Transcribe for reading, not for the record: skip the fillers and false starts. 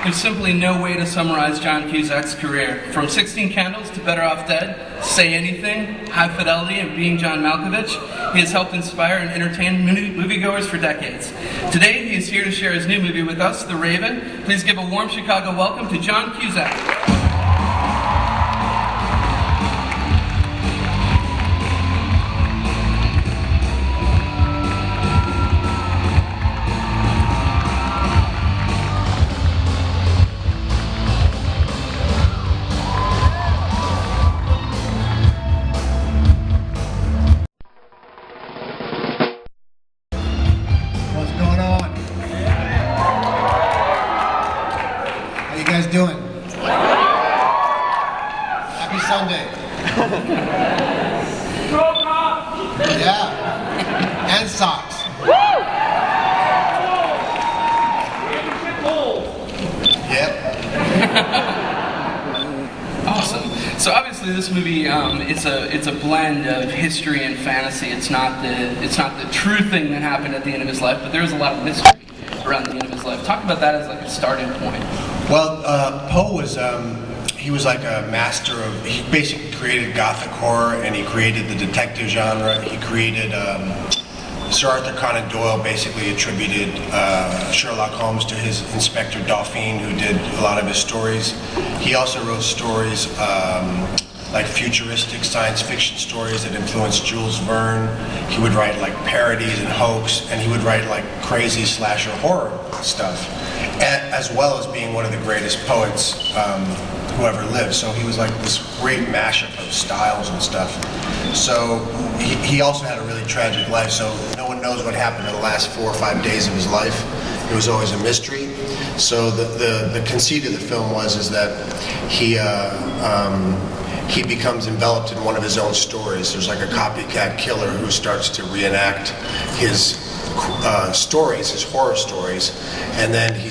There's simply no way to summarize John Cusack's career. From 16 Candles to Better Off Dead, Say Anything, High Fidelity, and Being John Malkovich, he has helped inspire and entertain moviegoers for decades. Today, he is here to share his new movie with us, The Raven. Please give a warm Chicago welcome to John Cusack. What's going on? How you guys doing? Happy Sunday. Yeah. And socks. Yep. Awesome. So obviously, this movie it's a blend of history and fantasy. It's not the true thing that happened at the end of his life, but there is a lot of mystery around the end of his life. Talk about that as like a starting point. Well, Poe was he was like a master of. He basically created Gothic horror, and he created the detective genre. He created. Sir Arthur Conan Doyle basically attributed Sherlock Holmes to his Inspector Dauphin, who did a lot of his stories. He also wrote stories like futuristic science fiction stories that influenced Jules Verne. He would write like parodies and hoax, and he would write like crazy slasher horror stuff, as well as being one of the greatest poets who ever lived. So he was like this great mashup of styles and stuff. So he also had a really tragic life, so no one knows what happened in the last 4 or 5 days of his life. It was always a mystery. So the conceit of the film is that he becomes enveloped in one of his own stories. There's like a copycat killer who starts to reenact his stories, his horror stories, and then he